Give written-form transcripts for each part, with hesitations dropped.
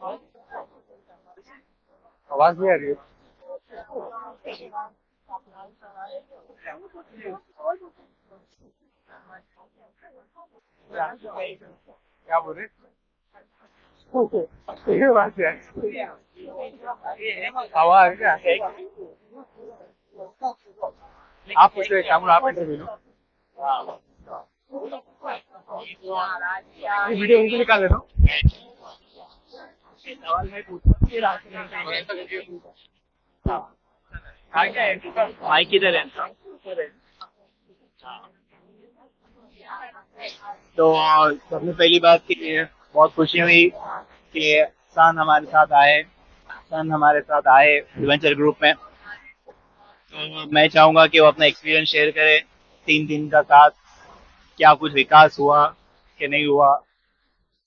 आवाज नहीं आ रही है। क्या बोल रहे? ये बात है। हवा है क्या? आप पूछ रहे काम, आप इंटरव्यू लो। ये वीडियो उनको निकाल देता हूँ। माइक किधर है? तो सबने पहली बात की बहुत खुशी हुई कि सन हमारे साथ आए एडवेंचर ग्रुप में। तो मैं चाहूंगा कि वो अपना एक्सपीरियंस शेयर करे 3 दिन का साथ, क्या कुछ विकास हुआ कि नहीं हुआ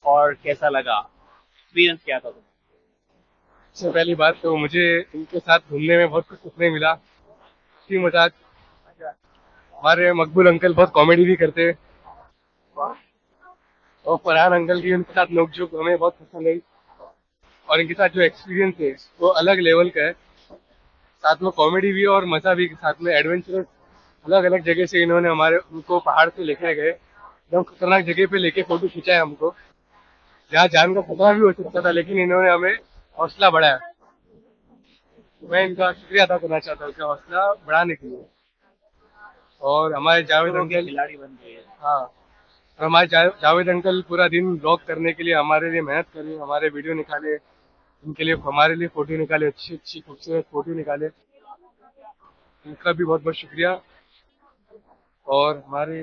और कैसा लगा, एक्सपीरियंस क्या था। सबसे पहली बात तो मुझे इनके साथ घूमने में बहुत कुछ सीखने मिला। हंसी मजाक। हमारे मकबूल अंकल बहुत कॉमेडी भी करते हैं, और फरहान अंकल की उनके साथ नोकझोंक हमें बहुत पसंद आई। और इनके साथ जो एक्सपीरियंस है वो अलग लेवल का है। साथ में कॉमेडी भी है और मजा भी, साथ में एडवेंचरस। अलग अलग जगह से इन्होंने हमारे उनको पहाड़ से लेके गए, एकदम खतरनाक जगह पे लेके फोटो खिंचाया हमको, जहाँ जान का खतरा भी हो सकता था, लेकिन इन्होंने हमें हौसला बढ़ाया। मैं इनका शुक्रिया अदा करना चाहता हूँ कि हौसला बढ़ाने के लिए। और हमारे जावेद अंकल, खिलाड़ी बन गए। हाँ, और हमारे जावेद अंकल पूरा दिन ब्लॉग करने के लिए हमारे लिए मेहनत करे, हमारे वीडियो निकाले, उनके लिए हमारे लिए फोटो निकाले, अच्छी अच्छी खूबसूरत फोटो निकाले। उनका भी बहुत बहुत शुक्रिया। और हमारे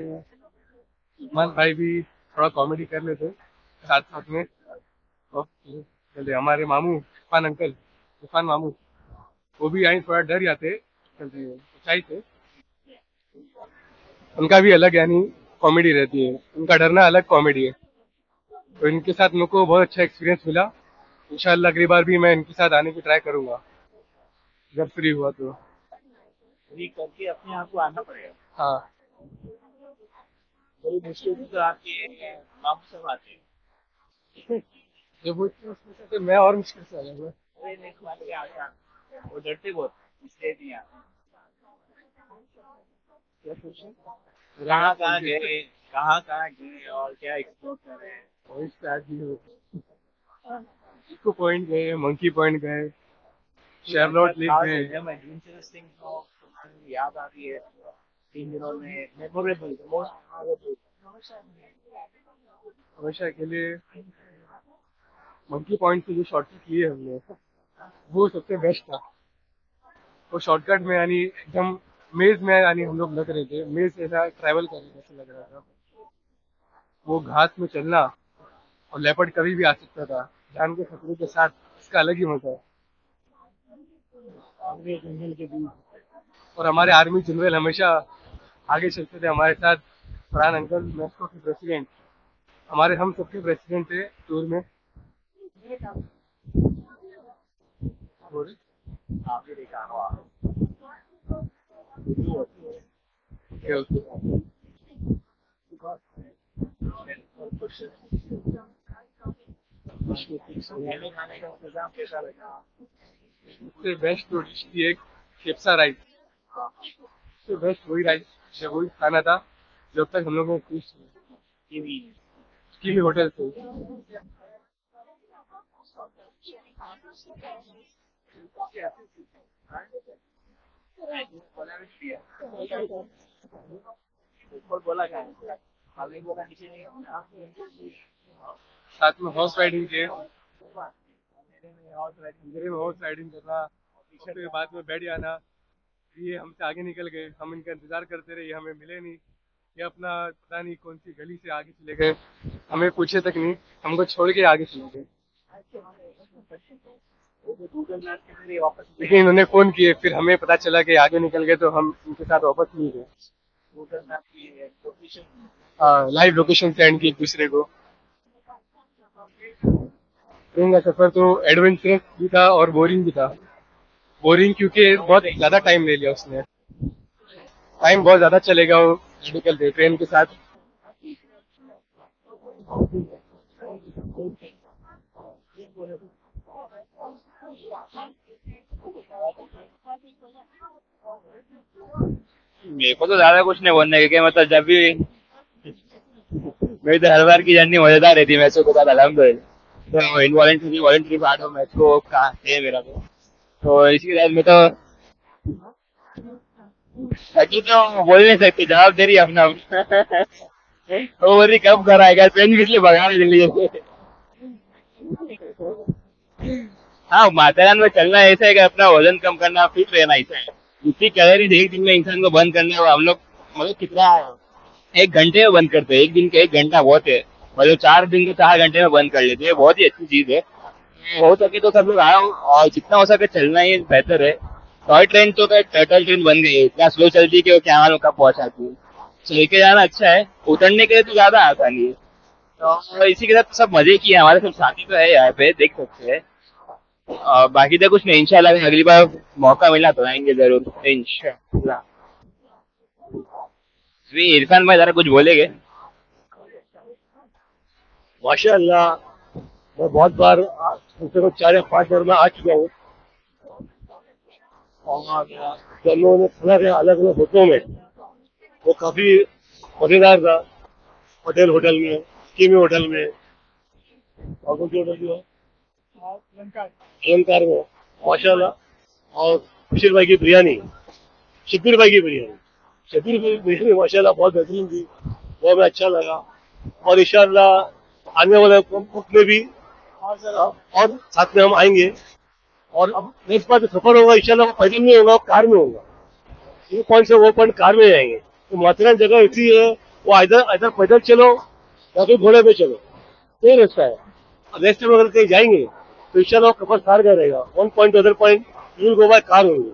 इस्माइल भाई भी थोड़ा कॉमेडी कर लेते साथ साथ में। और चलिए हमारे मामू इरफान अंकल, इरफान मामू, वो भी आई थोड़ा डर जाते चलते ऊंचाई से। उनका भी अलग यानी कॉमेडी रहती है, उनका डरना अलग कॉमेडी है। तो इनके साथ मेरे को बहुत अच्छा एक्सपीरियंस मिला। इंशाल्लाह अगली बार भी मैं इनके साथ आने की ट्राई करूंगा जब फ्री हुआ तो। फ्री करके अपने आप को आना पड़ेगा। हाँ, बड़ी मुश्किल से तो आपके मामू सब आते हैं। जब वो इतनी मुश्किल से, मैं और मुश्किल से आ जाऊंगा। अरे नहीं, तुम्हारे लिए आते हैं। वो डरते बहुत, इसलिए नहीं आते। क्या क्वेश्चन? कहाँ कहाँ गए और क्या एक्सप्लोर कर रहे हैं। वही स्टार्ट भी हो। इको पॉइंट गए, मंकी पॉइंट गए, शेरलॉट लेक गए। एकदम एडवेंचरस थिंग तो तुम्हारी याद आ रही है 3 दिनों में, मेमोरेबल, मोस्ट मेमोरेबल। हमेशा के लिए मंकी पॉइंट से जो शॉर्टकट लिए हमने, वो सबसे बेस्ट था। वो शॉर्टकट में यानी एकदम मेज में यानी हम लोग लग रहे थे, मेज ऐसा ट्रैवल कर रहे जैसे लग रहा था। वो घास में चलना, और लेपर्ड कभी भी आ सकता था, जान के खतरे के साथ, इसका अलग ही मजा है। जंगल के बीच। और हमारे आर्मी जनरल हमेशा आगे चलते थे हमारे साथ। फरहान अंकल मेस्को के प्रेसिडेंट, हमारे हम सबके प्रेसिडेंट थे टूर में। आपने देखा होगा। Okay okay. खाने का इंतजाम कैसा लगा? सबसे बेस्ट तो डिश थी एक खेपसा राइस। सबसे बेस्ट वही राइस, वही खाना था जब तक हम लोगों ने टीवी। किसी होटल से। ऊपर बोला क्या? आगे बोला नीचे नहीं। साथ में हॉर्स राइडिंग किए, और अंधेरे में हॉर्स राइडिंग करना, और फिर बाद में बैठ जाना। ये हमसे आगे निकल गए, हम इनका इंतजार करते रहे, ये हमें मिले नहीं। ये अपना पता नहीं कौन सी गली से आगे चले गए, हमें पूछे तक नहीं, हमको छोड़ के आगे चले गए। गूगल मैप के जरिए वापस लेकिन इन्होंने फोन किए, फिर हमें पता चला कि आगे निकल गए, तो हम इनके साथ वापस नहीं गए। गूगल मैप की लोकेशन। हाँ, लाइव लोकेशन सेंड की एक दूसरे को। ट्रेन का सफर तो एडवेंचरस भी था और बोरिंग भी था। बोरिंग क्योंकि बहुत ज्यादा टाइम ले लिया उसने, टाइम बहुत ज्यादा चलेगा वो निकल गए ट्रेन के साथ। मेरे को तो ज्यादा कुछ नहीं बोलने के, मतलब जब भी मेरी तो हर बार की जर्नी मजेदार रहती है मैचों के साथ, अलहमदुलिल्लाह। तो involuntary voluntary part of match को कहा है मेरा तो इसी के साथ मैं तो बाकी तो बोल नहीं सकते, जवाब दे रही है अपना। वो बोल रही कब घर आएगा, पेन किस लिए भगा रही दिल्ली से। हाँ, माथेरान में चलना ऐसा है कि अपना वजन कम करना, फिट रहना ऐसा है। जितनी कैलोरीज एक दिन में इंसान को बंद करना है, वो हम लोग मतलब कितना 1 घंटे में बंद करते हैं। एक दिन का 1 घंटा बहुत है, मतलब 4 दिन के 4 घंटे में बंद कर लेते हैं। बहुत ही अच्छी चीज है। हो सके तो सब लोग आओ, और जितना हो सके चलना ही बेहतर है। टॉय ट्रेन तो क्या, टर्टल ट्रेन बन गई है, इतना स्लो चलती है कि वो क्या मालूम कब पहुंचाती है। चल के जाना अच्छा है, उतरने के लिए तो ज्यादा आसानी है। तो इसी के साथ सब मजे किए, हमारे सब साथी तो है यहाँ पे, देख सकते हैं। बाकी तो कुछ नहीं, इंशाल्लाह अगली बार मौका मिला तो आएंगे जरूर इंशाल्लाह। जी, इरफान भाई जरा कुछ बोलेंगे? माशाअल्लाह, मैं बहुत बार कम से कम 4 या 5 बार में आ चुका हूँ। और जब लोगों ने खाना खाया अलग अलग होटलों में, वो काफी मजेदार था। पटेल होटल में, किमी होटल में, और कौन सी होटल जो है अलंकार में, माशाअल्लाह। और बशीर भाई की बिरयानी, शब्बीर भाई की बिरयानी, शब्बीर भाई की बिरयानी माशाअल्लाह बहुत बेहतरीन थी, वो हमें अच्छा लगा। और इंशाअल्लाह आने वाले वक्त में भी और साथ में हम आएंगे। और अब नेक्स्ट बार जो सफर होगा इंशाल्लाह वो पैदल नहीं होगा, वो कार में होगा। ये पॉइंट से वो पॉइंट कार में जाएंगे। तो माथेरान जगह ऐसी है, वो इधर इधर पैदल चलो या फिर घोड़े पे चलो, यही रास्ता है। नेक्स्ट टाइम अगर कहीं जाएंगे तो इंशाल्लाह कफर कार का रहेगा। One point two other point you will go by car होंगे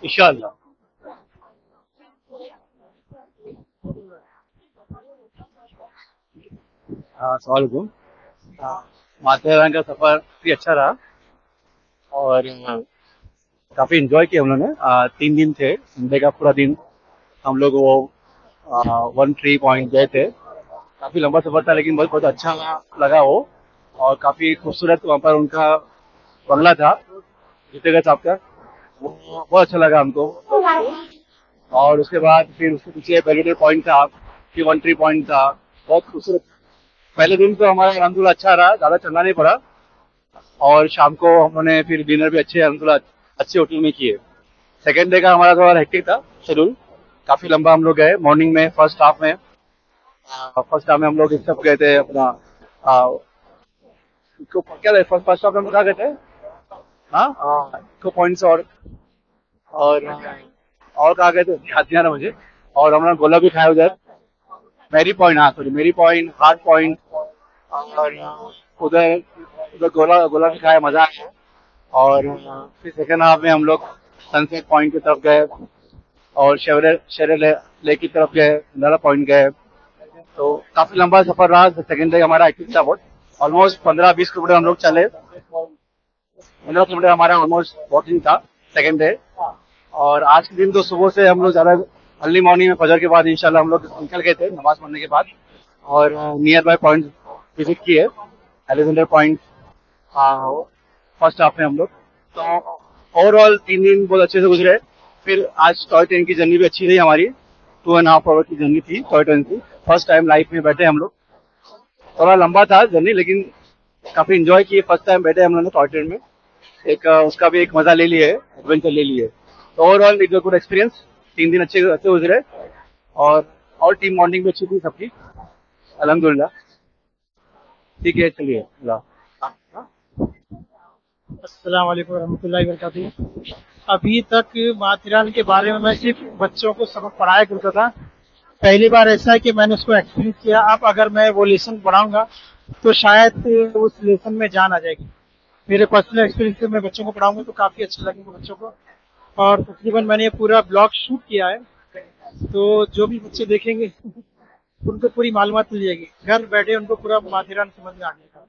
इंशाल्लाह। हाँ, सवाल को माथेरान का सफर भी अच्छा रहा, और काफी एंजॉय किया हम लोगों ने। 3 दिन थे, संडे का पूरा दिन हम लोग वो वन ट्री पॉइंट गए थे। काफी लंबा सफर था, लेकिन बहुत बहुत अच्छा लगा वो। और काफी खूबसूरत वहाँ पर उनका बंगला था, जितेगा साहब का, वो बहुत अच्छा लगा हमको। और उसके बाद फिर उसके पीछे बेलुडे पॉइंट था, फिर वन ट्री पॉइंट था, बहुत खूबसूरत। पहले दिन तो हमारा अलहमदुल्ला अच्छा रहा, ज्यादा चलना नहीं पड़ा। और शाम को हम लोगों ने फिर डिनर भी अलहमदुल्ला अच्छे होटल में किए। सेकेंड डे का हमारा थोड़ा हेक्टिक था शेड्यूल, काफी लंबा हम लोग गए। मॉर्निंग में फर्स्ट हाफ में हम लोग इस सब गए थे अपना क्या फर्स्ट हाफ में हम लोग कहाँ गए थे? हाँ, इको पॉइंट्स और और कहाँ गए थे याद नहीं आ रहा मुझे। और हम लोग गोला भी खाया उधर, मेरी पॉइंट, हाँ सॉरी, मेरी पॉइंट, हार्ट पॉइंट, और उधर उधर गोला गोला भी खाया, मजा आया। और फिर सेकेंड हाफ में हम लोग सनसेट पॉइंट की तरफ गए, और शेरे लेक की तरफ गए, नला पॉइंट गए। तो काफी लंबा सफर रहा। सेकेंड डे हमारा एक्टिव था बहुत, ऑलमोस्ट 15-20 किलोमीटर हम लोग चले। 15 किलोमीटर हमारा ऑलमोस्ट वॉकिंग था सेकेंड डे। और आज के दिन तो सुबह से हम लोग ज्यादा अर्ली मॉर्निंग में फजर के बाद इंशाल्लाह हम लोग निकल गए थे नमाज पढ़ने के बाद, और नियर बाय पॉइंट विजिट किए। एलेक्जेंडर पॉइंट फर्स्ट हाफ में हम लोग। तो ओवरऑल 3 दिन बहुत अच्छे से गुजरे। फिर आज टॉय ट्रेन की जर्नी भी अच्छी रही हमारी, 2.5 आवर की जर्नी थी टॉय ट्रेन की। फर्स्ट टाइम लाइफ में बैठे हम लोग, थोड़ा लंबा था जर्नी, लेकिन काफी इंजॉय किए। फर्स्ट टाइम बैठे हम लोग टॉय ट्रेन में, एक उसका भी एक मजा ले लिए, एडवेंचर ले लिए। तो ओवरऑल एक गुड एक्सपीरियंस, 3 दिन अच्छे अच्छे गुजरे। और टीम बॉन्डिंग भी अच्छी थी सबकी, अल्हम्दुलिल्लाह। ठीक है, चलिए अल्लाह। अस्सलाम वालेकुम रहमतुल्लाहि व बरकातुहू। अभी तक माथेरान के बारे में मैं सिर्फ बच्चों को सबक पढ़ाया करता था। पहली बार ऐसा है कि मैंने उसको एक्सपीरियंस किया। अब अगर मैं वो लेसन पढ़ाऊंगा तो शायद उस लेसन में जान आ जाएगी। मेरे पर्सनल एक्सपीरियंस से मैं बच्चों को पढ़ाऊंगा तो काफी अच्छा लगेगा बच्चों को। और तकरीबन मैंने ये पूरा ब्लॉग शूट किया है, तो जो भी बच्चे देखेंगे उनको पूरी मालूमात मिल जाएगी। घर बैठे उनको पूरा माथेरान समझ में आ जाएगा।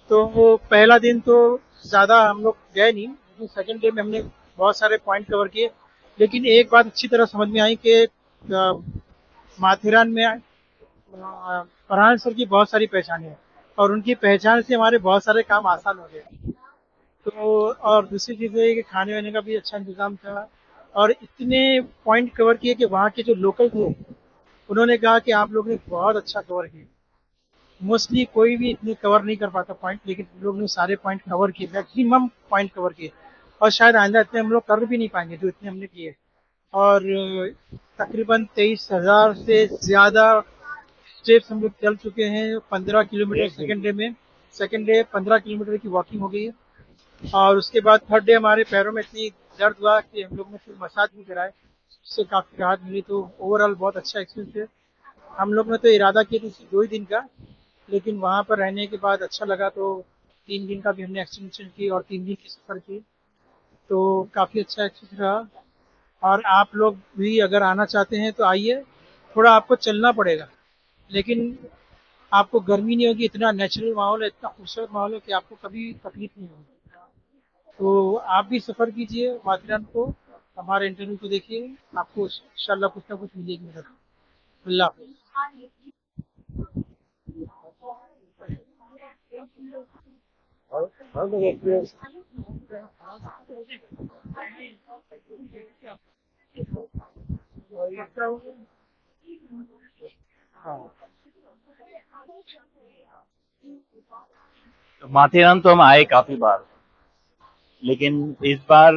तो पहला दिन तो ज्यादा हम लोग गए नहीं, लेकिन सेकंड डे में हमने बहुत सारे पॉइंट कवर किए। लेकिन एक बात अच्छी तरह समझ में आई कि माथेरान में फरहान सर की बहुत सारी पहचानें हैं, और उनकी पहचान से हमारे बहुत सारे काम आसान हो गए। तो और दूसरी चीज़ ये है कि खाने वाने का भी अच्छा इंतजाम था, और इतने पॉइंट कवर किए कि वहाँ के जो लोकल थे उन्होंने कहा कि आप लोगों ने बहुत अच्छा कवर किया। मोस्टली कोई भी इतने कवर नहीं कर पाता पॉइंट, लेकिन हम लोग ने सारे पॉइंट कवर किए, मैक्सिमम पॉइंट कवर किए, और शायद आइंदा इतने हम लोग कर भी नहीं पाएंगे जो इतने हमने किए। और तकरीबन 23,000 से ज्यादा स्टेप्स हम लोग चल चुके हैं। 15 किलोमीटर सेकेंड डे में, सेकेंड डे 15 किलोमीटर की वॉकिंग हो गई है। और उसके बाद थर्ड डे हमारे पैरों में इतनी दर्द हुआ कि हम लोग ने फिर मसाज भी कराए, उससे काफी राहत मिली। तो ओवरऑल बहुत अच्छा एक्सपीरियंस है। हम लोग ने तो इरादा किया था 2 ही दिन का, लेकिन वहाँ पर रहने के बाद अच्छा लगा, तो 3 दिन का भी हमने एक्सटेंशन की और 3 दिन की सफर की, तो काफी अच्छा एक्सपीरियंस रहा। और आप लोग भी अगर आना चाहते हैं तो आइए। थोड़ा आपको चलना पड़ेगा, लेकिन आपको गर्मी नहीं होगी, इतना नेचुरल माहौल है, इतना खूबसूरत माहौल है कि आपको कभी तकलीफ नहीं होगी। तो आप भी सफर कीजिए माथेरान को, हमारे इंटरव्यू को देखिए, आपको इंशाल्लाह कुछ ना कुछ मिलेगी मदद। अल्लाह हाफ़िज़। माथेरान तो हम आए काफी बार, लेकिन इस बार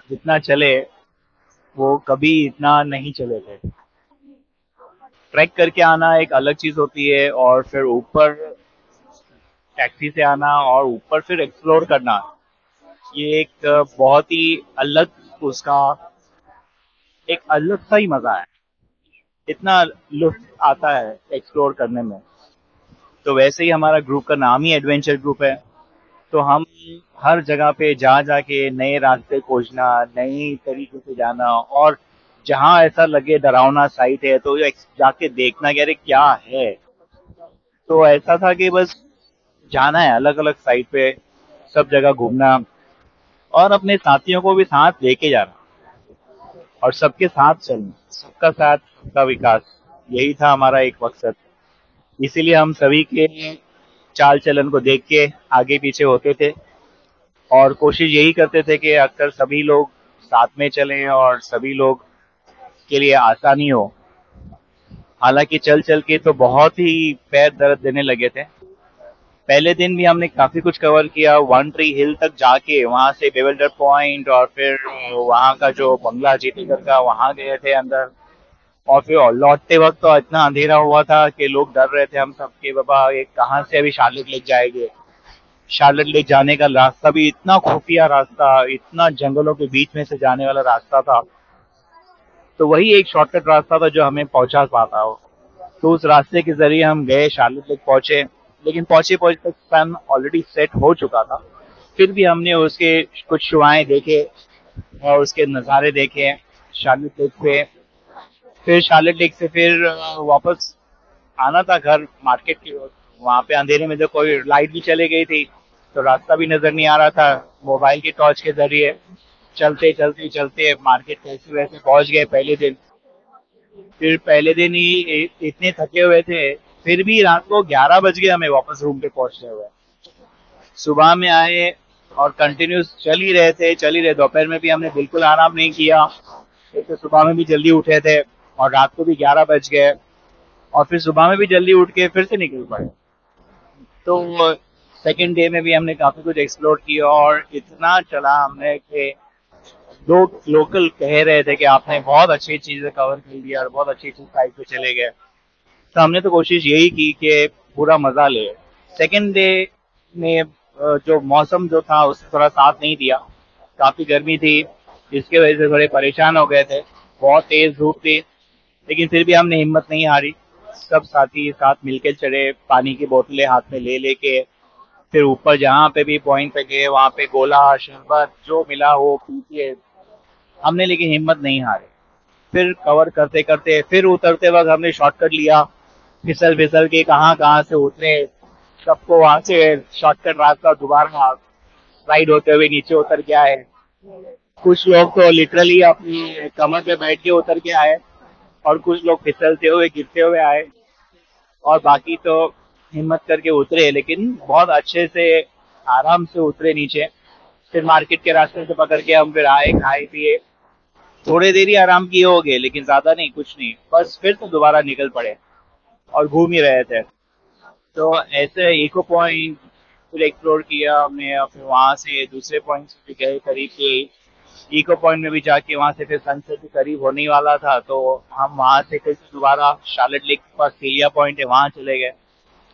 जितना चले वो कभी इतना नहीं चले थे। ट्रैक करके आना एक अलग चीज होती है, और फिर ऊपर टैक्सी से आना और ऊपर फिर एक्सप्लोर करना, ये एक बहुत ही अलग उसका एक अलग सा ही मजा है। इतना लुत्फ आता है एक्सप्लोर करने में। तो वैसे ही हमारा ग्रुप का नाम ही एडवेंचर ग्रुप है, तो हम हर जगह पे जा जाके नए रास्ते खोजना, नई तरीके से जाना, और जहाँ ऐसा लगे डरावना साइट है तो जाके देखना कि अरे क्या है। तो ऐसा था कि बस जाना है अलग अलग साइट पे, सब जगह घूमना, और अपने साथियों को भी साथ लेके जाना, और सबके साथ चलना, सबका साथ सबका विकास, यही था हमारा एक मकसद। इसीलिए हम सभी के चाल चलन को देख के आगे पीछे होते थे, और कोशिश यही करते थे कि अक्सर सभी लोग साथ में चलें और सभी लोग के लिए आसानी हो। हालांकि चल चल के तो बहुत ही पैर दर्द देने लगे थे। पहले दिन भी हमने काफी कुछ कवर किया, वन ट्री हिल तक जाके वहां से बेवल्डर पॉइंट, और फिर वहां का जो बंगला जीतीगढ़ का, वहां गए थे अंदर। और फिर लौटते वक्त तो इतना अंधेरा हुआ था कि लोग डर रहे थे हम सब के, बाबा ये कहाँ से अभी शार्लेट लेक जाएंगे। शार्लेट लेक जाने का रास्ता भी इतना खुफिया रास्ता, इतना जंगलों के बीच में से जाने वाला रास्ता था, तो वही एक शॉर्टकट रास्ता था जो हमें पहुंचा पाता हो। तो उस रास्ते के जरिए हम गए, शार्लेट लेक पहुंचे, लेकिन पहुंचे पहुंचे तक सन ऑलरेडी सेट हो चुका था। फिर भी हमने उसके कुछ शुआएं देखे और उसके नज़ारे देखे शार्लेट लेक पे। फिर शार्लेट लेक से फिर वापस आना था घर मार्केट की ओर। वहां पे अंधेरे में तो कोई लाइट भी चली गई थी, तो रास्ता भी नजर नहीं आ रहा था। मोबाइल की टॉर्च के जरिए चलते चलते चलते मार्केट कैसे वैसे पहुंच गए पहले दिन। फिर पहले दिन ही इतने थके हुए थे, फिर भी रात को 11 बज गए हमें वापस रूम पे पहुंचते हुए। सुबह में आए और कंटिन्यूस चल ही रहे थे, चल ही रहे। दोपहर में भी हमने बिल्कुल आराम नहीं किया, तो सुबह में भी जल्दी उठे थे और रात को भी 11 बज गए, और फिर सुबह में भी जल्दी उठ के फिर से निकल पड़े। तो सेकेंड डे में भी हमने काफी कुछ एक्सप्लोर किया, और इतना चला हमने कि लोग लोकल कह रहे थे कि आपने बहुत अच्छी चीजें कवर कर लिया और बहुत अच्छी अच्छी साइड पे चले गए। तो हमने तो कोशिश यही की कि पूरा मजा ले। सेकेंड डे में जो मौसम जो था उससे थोड़ा साथ नहीं दिया, काफी गर्मी थी, जिसकी वजह से थोड़े परेशान हो गए थे। बहुत तेज धूप थी, लेकिन फिर भी हमने हिम्मत नहीं हारी। सब साथी साथ मिलके चढ़े, पानी की बोतलें हाथ में ले लेके, फिर ऊपर जहाँ पे भी पॉइंट पे गए वहां पे गोला शरबत जो मिला वो पी के हमने, लेकिन हिम्मत नहीं हारे। फिर कवर करते करते फिर उतरते वक्त हमने शॉर्टकट लिया, फिसल फिसल के कहाँ कहाँ से उतरे, सबको वहां से शॉर्टकट रास्ता दोबारा राइड होते हुए नीचे उतर के आए। कुछ लोग तो लिटरली अपनी कमर पे बैठ के उतर के आए, और कुछ लोग फिसलते हुए गिरते हुए आए, और बाकी तो हिम्मत करके उतरे, लेकिन बहुत अच्छे से आराम से उतरे नीचे। फिर मार्केट के रास्ते से पकड़ के हम फिर आए, खाए पिए, थोड़ी देर ही आराम किए होगे, लेकिन ज्यादा नहीं, कुछ नहीं, बस फिर तो दोबारा निकल पड़े और घूम ही रहे थे। तो ऐसे इको पॉइंट फिर एक्सप्लोर किया हमने, और फिर वहां से दूसरे पॉइंट भी गए करीब के। इको पॉइंट में भी जाके वहां से फिर सनसेट भी करीब होने ही वाला था, तो हम वहां से फिर से दोबारा शार्लेट लेक के पास सीलिया पॉइंट है, वहां चले गए।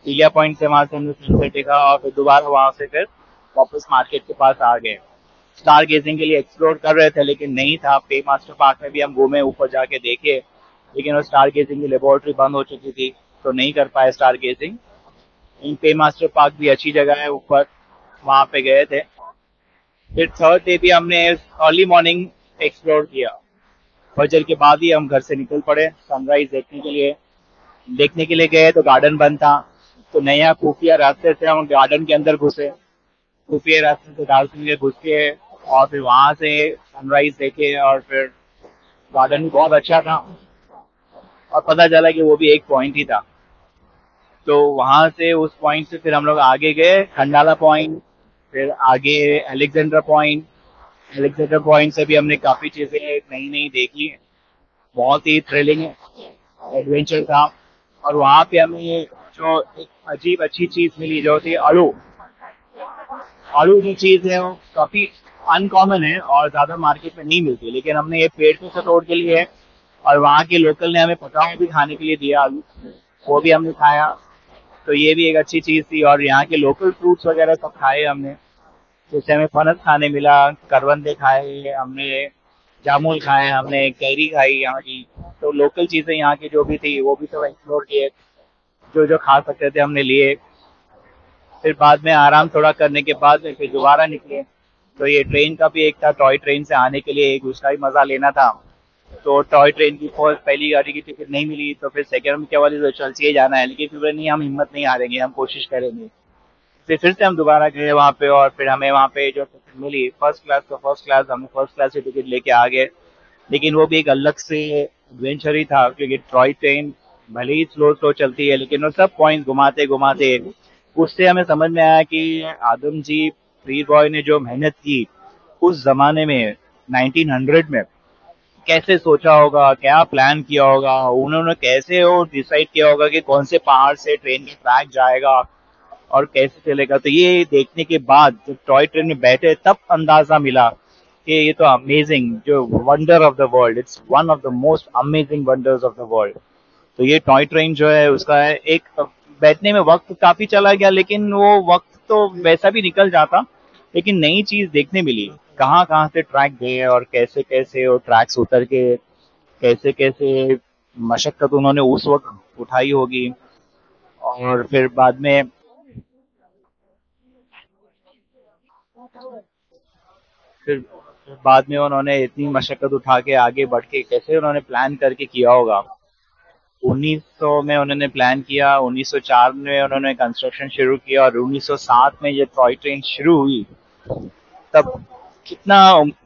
सीलिया पॉइंट से वहां से हमने सनसेट देखा और फिर दोबारा वहां से फिर वापस मार्केट के पास आ गए। स्टार गेजिंग के लिए एक्सप्लोर कर रहे थे, लेकिन नहीं था। पे मास्टर पार्क में भी हम घूमे, ऊपर जाके देखे, लेकिन वो स्टार गेजिंग की लेबोरेटरी बंद हो चुकी थी, तो नहीं कर पाए स्टार गेजिंग। पे मास्टर पार्क भी अच्छी जगह है ऊपर, वहां पे गए थे। फिर थर्ड डे भी हमने अर्ली मॉर्निंग एक्सप्लोर किया। फजर के बाद ही हम घर से निकल पड़े सनराइज देखने के लिए। देखने के लिए गए तो गार्डन बंद था, तो नया खुफिया रास्ते से हम गार्डन के अंदर घुसे। खुफिया रास्ते से डालते के घुस के और फिर वहां से सनराइज देखे, और फिर गार्डन भी बहुत अच्छा था, और पता चला कि वो भी एक पॉइंट ही था। तो वहां से उस पॉइंट से फिर हम लोग आगे गए खंडाला पॉइंट, फिर आगे अलेक्जेंडर पॉइंट। अलेक्जेंडर पॉइंट से भी हमने काफी चीजें नई नई देखी, बहुत ही थ्रिलिंग एडवेंचर था। और वहां पे हमें जो एक अजीब अच्छी चीज मिली जो थी आलू। आलू जो चीज है वो काफी अनकॉमन है और ज्यादा मार्केट में नहीं मिलती, लेकिन हमने ये पेड़ पे से तोड़ के लिए है, और वहाँ के लोकल ने हमें पकाओ भी खाने के लिए दिया आलू, वो भी हमने खाया। तो ये भी एक अच्छी चीज थी। और यहाँ के लोकल फ्रूट्स वगैरह सब खाए हमने, जैसे हमें फनस खाने मिला, करवंदे खाए हमने, जामुन खाए हमने, कैरी खाई यहाँ की। तो लोकल चीजें यहाँ की जो भी थी वो भी सब एक्सप्लोर किए, जो जो खा सकते थे हमने लिए। फिर बाद में आराम थोड़ा करने के बाद में फिर दोबारा निकले। तो ये ट्रेन का भी एक था, टॉय ट्रेन से आने के लिए एक उसका भी मजा लेना था। तो टॉय ट्रेन की पहली गाड़ी की टिकट नहीं मिली, तो फिर सेकंड में क्या वाली तो चल चाहिए जाना है, लेकिन फिर नहीं, हम हिम्मत नहीं हारेंगे, हम कोशिश करेंगे। फिर से हम दोबारा गए वहाँ पे, और फिर हमें वहाँ पे जो टिकट मिली फर्स्ट क्लास, तो फर्स्ट क्लास हमने फर्स्ट क्लास की टिकट लेके आ गए। लेकिन वो भी एक अलग से एडवेंचर ही था, क्योंकि टॉय ट्रेन भले ही स्लो स्लो चलती है, लेकिन वो सब पॉइंट घुमाते घुमाते, उससे हमें समझ में आया कि आदम जी फ्री बॉय ने जो मेहनत की उस जमाने में 1900 में, कैसे सोचा होगा, क्या प्लान किया होगा उन्होंने, कैसे वो डिसाइड किया होगा कि कौन से पहाड़ से ट्रेन का ट्रैक जाएगा और कैसे चलेगा। तो ये देखने के बाद जब टॉय ट्रेन में बैठे तब अंदाजा मिला कि ये तो अमेजिंग, जो wonder of the world, it's one of the most amazing wonders of the world. तो ये टॉय ट्रेन जो है उसका है एक, बैठने में वक्त काफी चला गया, लेकिन वो वक्त तो वैसा भी निकल जाता, लेकिन नई चीज देखने मिली, कहाँ कहाँ से ट्रैक गए और कैसे कैसे वो ट्रैक्स उतर के कैसे कैसे मशक्कत उन्होंने उस वक्त उठाई होगी। और फिर बाद में उन्होंने इतनी मशक्कत उठा के आगे बढ़ के कैसे उन्होंने प्लान करके किया होगा। 1900 में उन्होंने प्लान किया, 1904 में उन्होंने कंस्ट्रक्शन शुरू किया, और 1907 में ये टॉय ट्रेन शुरू हुई। तब कितना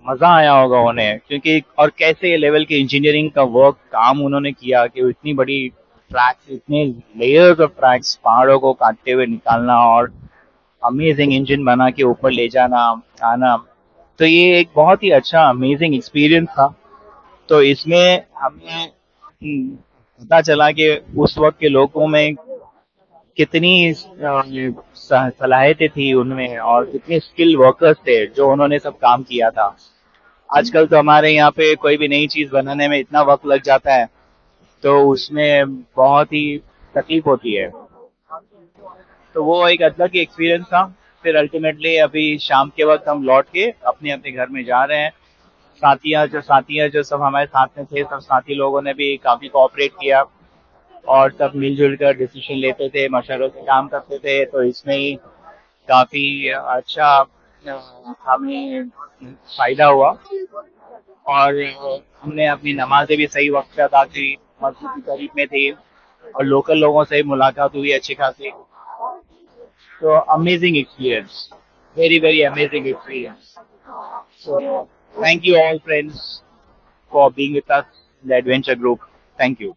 मजा आया होगा उन्हें, क्योंकि और कैसे लेवल के इंजीनियरिंग का वर्क काम उन्होंने किया कि इतनी बड़ी ट्रैक्स, इतने लेयर्स ऑफ ट्रैक्स पहाड़ों को काटते हुए निकालना और अमेजिंग इंजन बना के ऊपर ले जाना आना। तो ये एक बहुत ही अच्छा अमेजिंग एक्सपीरियंस था। तो इसमें हमें पता चला कि उस वक्त के लोगों में कितनी सलाहियतें थी उनमें, और कितने स्किल वर्कर्स थे जो उन्होंने सब काम किया था। आजकल तो हमारे यहाँ पे कोई भी नई चीज बनाने में इतना वक्त लग जाता है, तो उसमें बहुत ही तकलीफ होती है। तो वो एक अलग ही एक्सपीरियंस था। फिर अल्टीमेटली अभी शाम के वक्त हम लौट के अपने अपने घर में जा रहे हैं। साथियां जो सब हमारे साथ में थे, सब साथी लोगों ने भी काफी कोऑपरेट किया, और सब मिलजुल कर डिसीजन लेते थे, मशवरों से काम करते थे। तो इसमें ही काफी अच्छा हमें फायदा हुआ, और हमने अपनी नमाजें भी सही वक्त पे अदा की, मस्जिद की करीब में थी, और लोकल लोगों से मुलाकात हुई अच्छी खासी। तो amazing experience, very very amazing experience. So thank you all friends for being with us in the adventure group. Thank you.